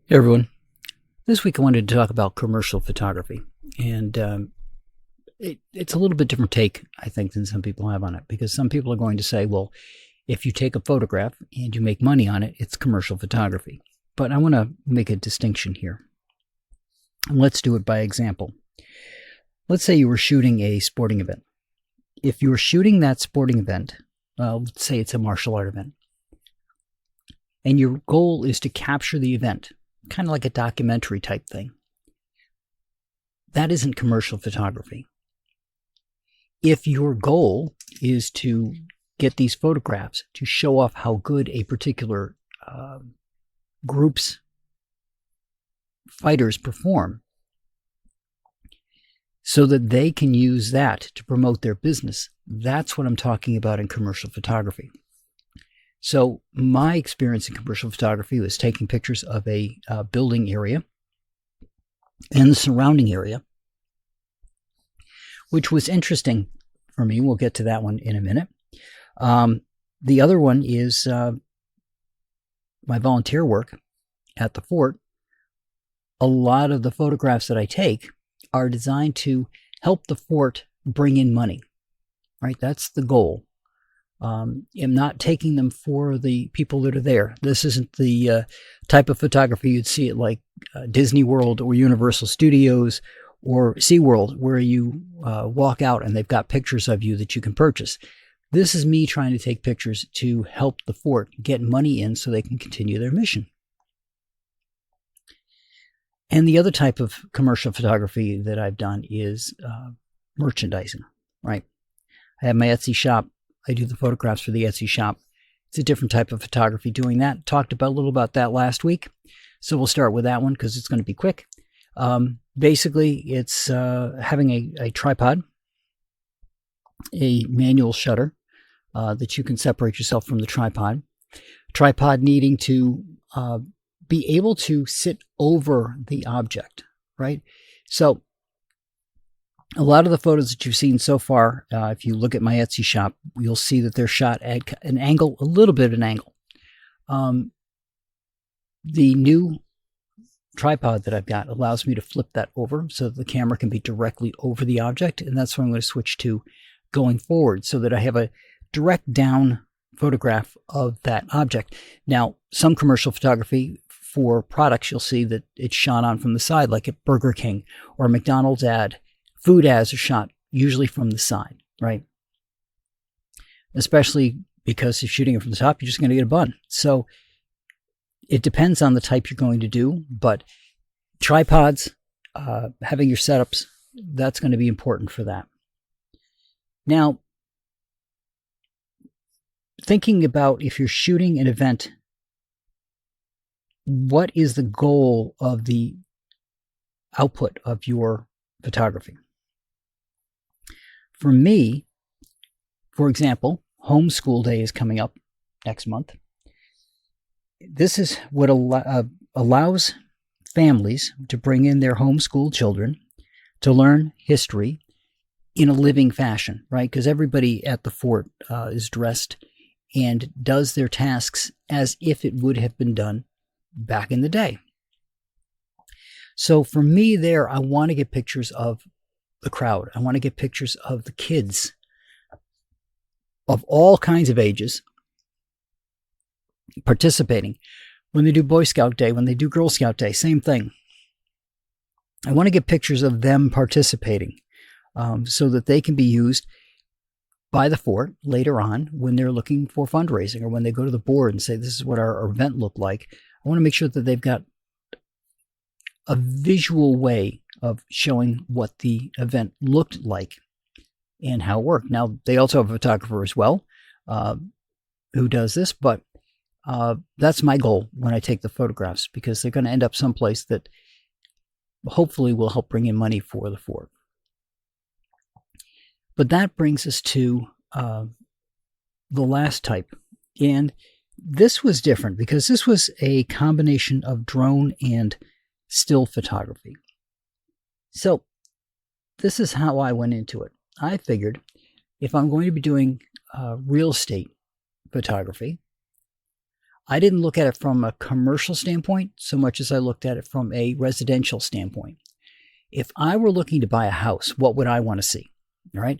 Hey everyone. This week I wanted to talk about commercial photography. And it's a little bit different take, I think, than some people have on it. Because some people are going to say, well, if you take a photograph and you make money on it, it's commercial photography. But I want to make a distinction here. And let's do it by example. Let's say you were shooting a sporting event. If you were shooting that sporting event, let's say it's a martial art event, and your goal is to capture the event, kind of like a documentary type thing, that isn't commercial photography. If your goal is to get these photographs to show off how good a particular group's fighters perform so that they can use that to promote their business, that's what I'm talking about in commercial photography. So my experience in commercial photography was taking pictures of a building area and the surrounding area, which was interesting for me. We'll get to that one in a minute. The other one is my volunteer work at the fort. A lot of the photographs that I take are designed to help the fort bring in money, right? That's the goal. I'm not taking them for the people that are there. This isn't the type of photography you'd see at like Disney World or Universal Studios or SeaWorld, where you walk out and they've got pictures of you that you can purchase. This is me trying to take pictures to help the fort get money in so they can continue their mission. And the other type of commercial photography that I've done is merchandising, right? I have my Etsy shop. I do the photographs for the Etsy shop. It's a different type of photography doing that. Talked about a little about that last week. So we'll start with that one because it's going to be quick. Basically, it's having a tripod, a manual shutter that you can separate yourself from the tripod. Tripod needing to be able to sit over the object, right? So a lot of the photos that you've seen so far, if you look at my Etsy shop, you'll see that they're shot at an angle, a little bit of an angle. The new tripod that I've got allows me to flip that over so that the camera can be directly over the object, and that's what I'm going to switch to going forward so that I have a direct down photograph of that object. Now, some commercial photography for products, you'll see that it's shot on from the side, like at Burger King or a McDonald's ad. Food ads are shot usually from the side, right? Especially because if shooting it from the top, you're just going to get a bun. So it depends on the type you're going to do, but tripods, having your setups, that's going to be important for that. Now, thinking about if you're shooting an event, what is the goal of the output of your photography? For me, for example, homeschool day is coming up next month. This is what allows families to bring in their homeschool children to learn history in a living fashion, right? Because everybody at the fort is dressed and does their tasks as if it would have been done back in the day. So for me there, I want to get pictures of the crowd. I want to get pictures of the kids of all kinds of ages participating. When they do Boy Scout Day, when they do Girl Scout Day, same thing. I want to get pictures of them participating so that they can be used by the fort later on when they're looking for fundraising or when they go to the board and say, this is what our event looked like. I want to make sure that they've got a visual way of showing what the event looked like and how it worked. Now, they also have a photographer as well who does this, but that's my goal when I take the photographs because they're going to end up someplace that hopefully will help bring in money for the fort. But that brings us to the last type. And this was different because this was a combination of drone and still photography. So this is how I went into it. I figured if I'm going to be doing real estate photography, I didn't look at it from a commercial standpoint so much as I looked at it from a residential standpoint. If I were looking to buy a house, what would I want to see? All right.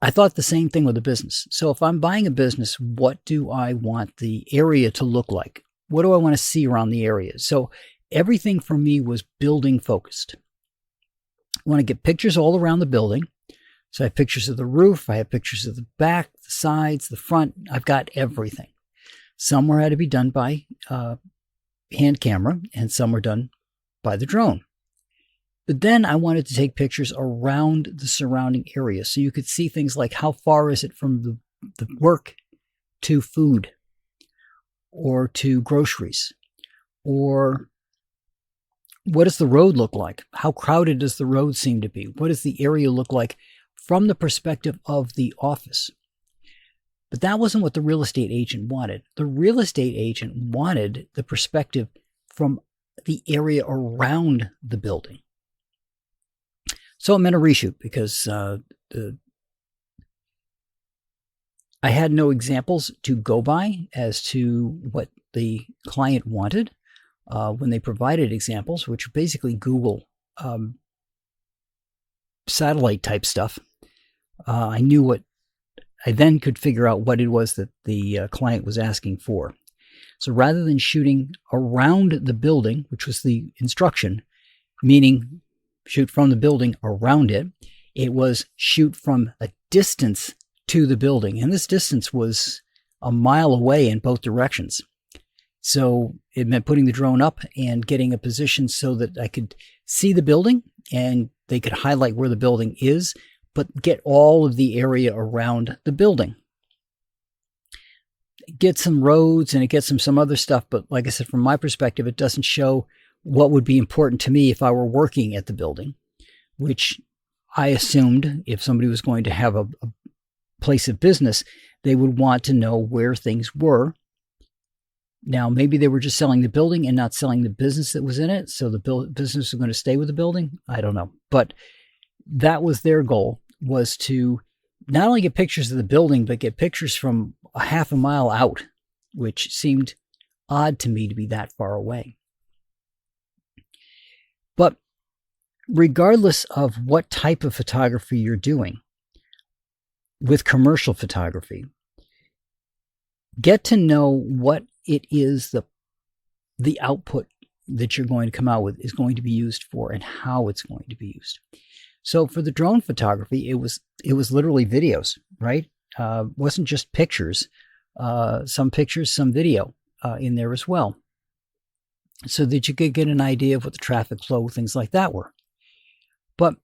I thought the same thing with a business. So if I'm buying a business, what do I want the area to look like? What do I want to see around the area? So everything for me was building focused. I want to get pictures all around the building. So I have pictures of the roof. I have pictures of the back, the sides, the front. I've got everything. Some were had to be done by hand camera, and some were done by the drone. But then I wanted to take pictures around the surrounding area so you could see things like how far is it from the work to food or to groceries, or what does the road look like? How crowded does the road seem to be? What does the area look like from the perspective of the office? But that wasn't what the real estate agent wanted. The real estate agent wanted the perspective from the area around the building. So it meant a reshoot because I had no examples to go by as to what the client wanted when they provided examples, which are basically Google satellite type stuff. I knew what I then could figure out what it was that the client was asking for. So rather than shooting around the building, which was the instruction, meaning shoot from the building around it, it was shoot from a distance to the building. And this distance was a mile away in both directions. So it meant putting the drone up and getting a position so that I could see the building and they could highlight where the building is, but get all of the area around the building. Get some roads and it gets some other stuff. But like I said, from my perspective, it doesn't show what would be important to me if I were working at the building, which I assumed if somebody was going to have a place of business, they would want to know where things were. Now, maybe they were just selling the building and not selling the business that was in it. So the business was going to stay with the building. I don't know. But that was their goal, was to not only get pictures of the building, but get pictures from a half a mile out, which seemed odd to me to be that far away. But regardless of what type of photography you're doing, with commercial photography, get to know what it is the output that you're going to come out with is going to be used for and how it's going to be used. So for the drone photography, it was literally videos, right? Wasn't just pictures, some pictures, some video in there as well, so that you could get an idea of what the traffic flow, things like that were. But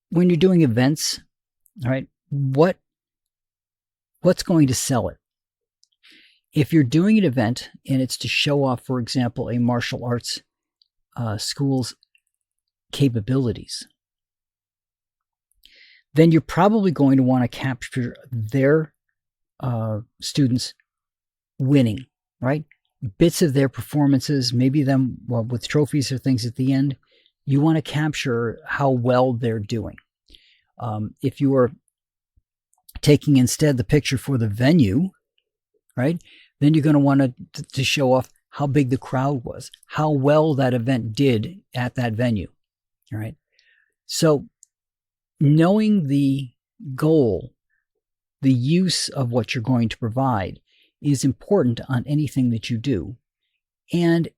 when you're doing events, all right, what's going to sell it? If you're doing an event and it's to show off, for example, a martial arts school's capabilities, then you're probably going to want to capture their students winning, right? Bits of their performances, maybe them with trophies or things at the end. You want to capture how well they're doing. If you are taking instead the picture for the venue, right, then you're going to want to show off how big the crowd was, how well that event did at that venue. All right. So knowing the goal, the use of what you're going to provide is important on anything that you do. And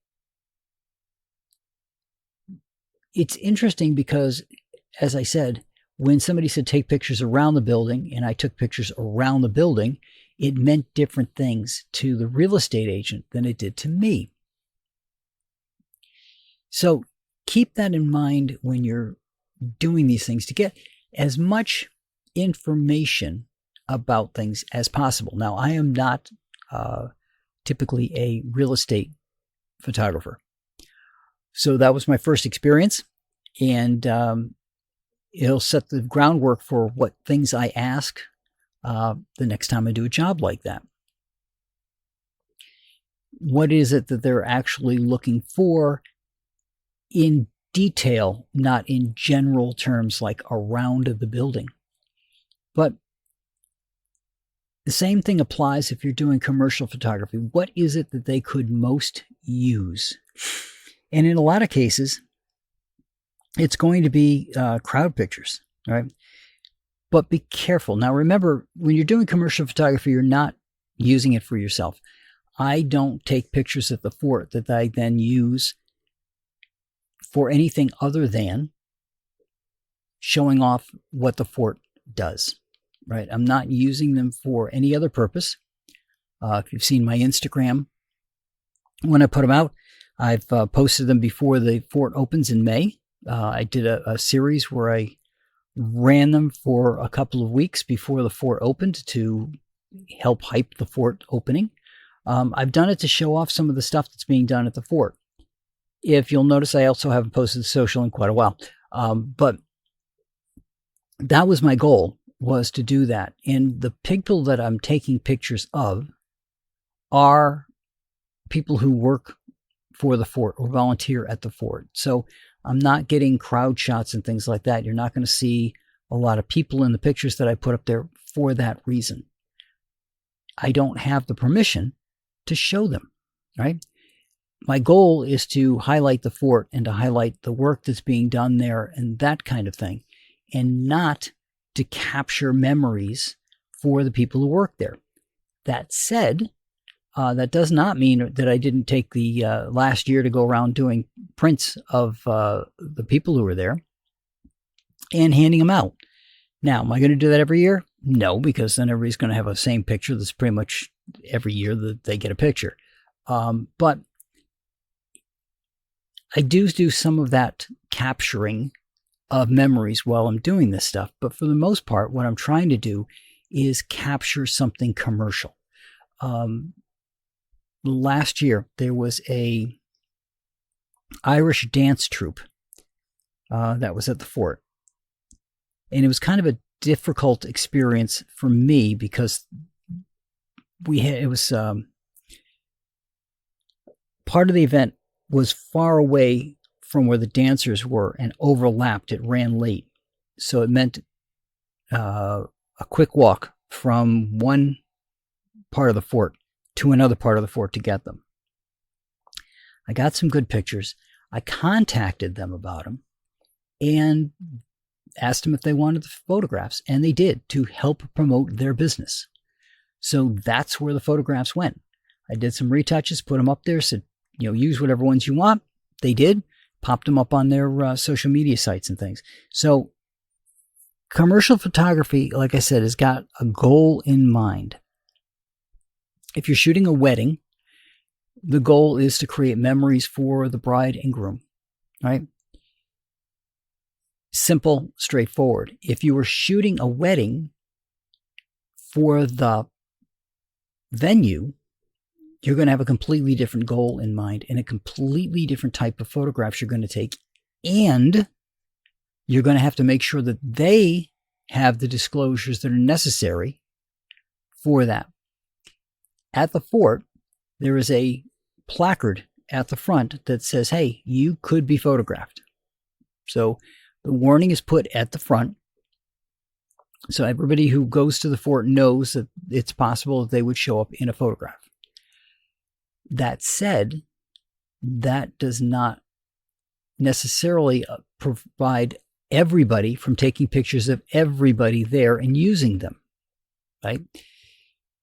it's interesting because, as I said, when somebody said take pictures around the building and I took pictures around the building, it meant different things to the real estate agent than it did to me. So keep that in mind when you're doing these things to get as much information about things as possible. Now, I am not typically a real estate photographer. So that was my first experience, and it'll set the groundwork for what things I ask the next time I do a job like that. What is it that they're actually looking for in detail, not in general terms like around the building? But The same thing applies if you're doing commercial photography. What is it that they could most use? And in a lot of cases, it's going to be crowd pictures, right? But be careful. Now, remember, when you're doing commercial photography, you're not using it for yourself. I don't take pictures at the fort that I then use for anything other than showing off what the fort does, right? I'm not using them for any other purpose. If you've seen my Instagram, when I put them out, I've posted them before the fort opens in May. I did a series where I ran them for a couple of weeks before the fort opened to help hype the fort opening. I've done it to show off some of the stuff that's being done at the fort. If you'll notice, I also haven't posted social in quite a while. But that was my goal, was to do that. And the people that I'm taking pictures of are people who work for the fort or volunteer at the fort. So I'm not getting crowd shots and things like that. You're not going to see a lot of people in the pictures that I put up there for that reason. I don't have the permission to show them, right? My goal is to highlight the fort and to highlight the work that's being done there and that kind of thing, and not to capture memories for the people who work there. That said, that does not mean that I didn't take the last year to go around doing prints of the people who were there and handing them out. Now, am I going to do that every year? No, because then everybody's going to have the same picture. That's pretty much every year that they get a picture. But I do some of that capturing of memories while I'm doing this stuff. But for the most part, what I'm trying to do is capture something commercial. Last year, there was a Irish dance troupe that was at the fort. And it was kind of a difficult experience for me because part of the event was far away from where the dancers were and overlapped. It ran late. So it meant a quick walk from one part of the fort to another part of the fort to get them. I got some good pictures. I contacted them about them and asked them if they wanted the photographs, and they did, to help promote their business. So that's where the photographs went. I did some retouches, put them up there, said, use whatever ones you want. They did, popped them up on their social media sites and things. So commercial photography, like I said, has got a goal in mind. If you're shooting a wedding, the goal is to create memories for the bride and groom, right? Simple, straightforward. If you were shooting a wedding for the venue, you're going to have a completely different goal in mind and a completely different type of photographs you're going to take. And you're going to have to make sure that they have the disclosures that are necessary for that. At the fort, there is a placard at the front that says, hey, you could be photographed. So the warning is put at the front. So everybody who goes to the fort knows that it's possible that they would show up in a photograph. That said, that does not necessarily provide everybody from taking pictures of everybody there and using them, right?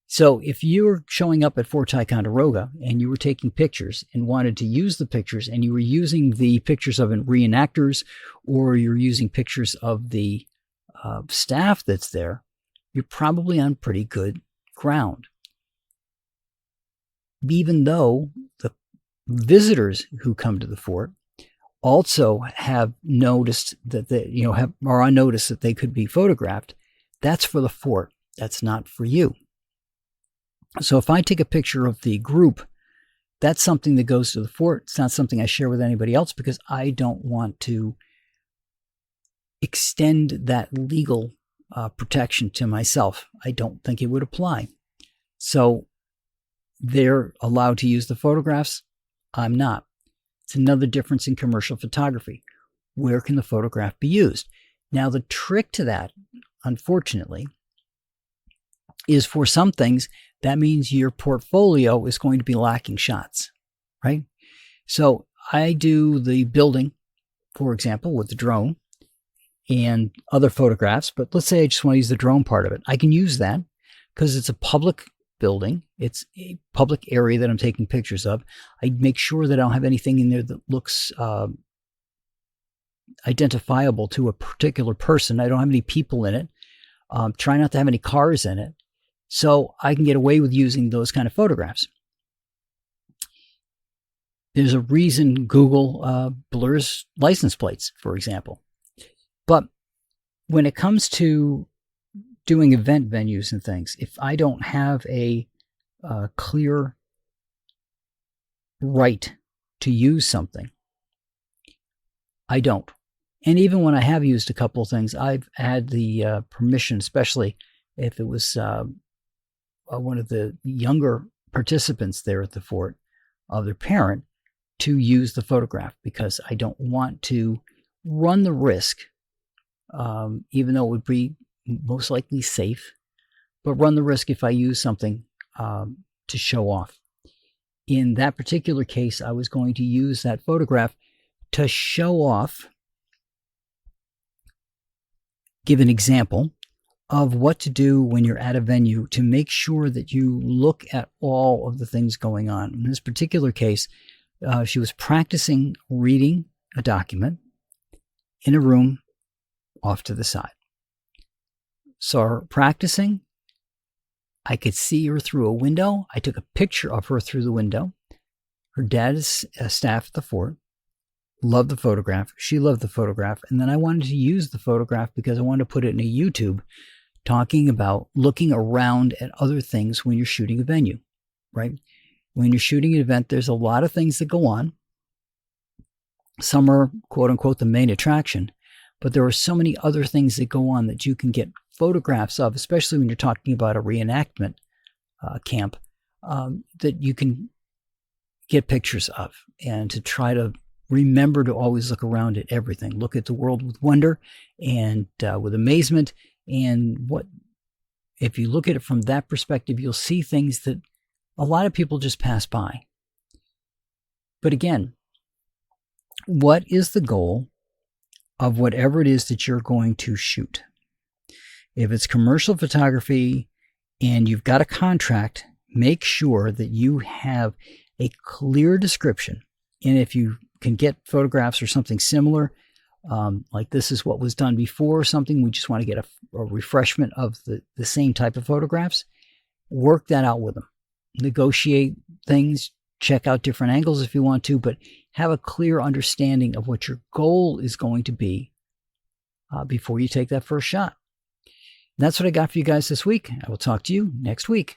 So if you were showing up at Fort Ticonderoga and you were taking pictures and wanted to use the pictures, and you were using the pictures of reenactors, or you're using pictures of the staff that's there, you're probably on pretty good ground. Even though the visitors who come to the fort also have noticed that they, are on notice that they could be photographed, that's for the fort. That's not for you. So if I take a picture of the group, that's something that goes to the fort. It's not something I share with anybody else because I don't want to extend that legal protection to myself. I don't think it would apply. So they're allowed to use the photographs. I'm not. It's another difference in commercial photography. Where can the photograph be used? Now, the trick to that, unfortunately, is for some things, that means your portfolio is going to be lacking shots, right? So I do the building, for example, with the drone and other photographs, but let's say I just want to use the drone part of it. I can use that because it's a public building. It's a public area that I'm taking pictures of. I make sure that I don't have anything in there that looks identifiable to a particular person. I don't have any people in it. Try not to have any cars in it. So I can get away with using those kind of photographs. There's a reason Google blurs license plates, for example. But when it comes to doing event venues and things, if I don't have a clear right to use something, I don't. And even when I have used a couple of things, I've had the permission, especially if it was one of the younger participants there at the fort, of their parent, to use the photograph, because I don't want to run the risk, even though it would be most likely safe, but run the risk if I use something to show off. In that particular case, I was going to use that photograph to show off, give an example of what to do when you're at a venue to make sure that you look at all of the things going on. In this particular case, she was practicing reading a document in a room off to the side. Saw her practicing. I could see her through a window. I took a picture of her through the window. Her dad is a staff at the fort. Loved the photograph. She loved the photograph. And then I wanted to use the photograph because I wanted to put it in a YouTube talking about looking around at other things when you're shooting a venue, right? When you're shooting an event, there's a lot of things that go on. Some are, quote unquote, the main attraction, but there are so many other things that go on that you can get photographs of, especially when you're talking about a reenactment camp, that you can get pictures of, and to try to remember to always look around at everything. Look at the world with wonder and with amazement. And what, if you look at it from that perspective, you'll see things that a lot of people just pass by. But again, what is the goal of whatever it is that you're going to shoot? If it's commercial photography and you've got a contract, make sure that you have a clear description. And if you can get photographs or something similar, like this is what was done before or something, we just want to get a refreshment of the same type of photographs, work that out with them. Negotiate things, check out different angles if you want to, but have a clear understanding of what your goal is going to be before you take that first shot. And that's what I got for you guys this week. I will talk to you next week.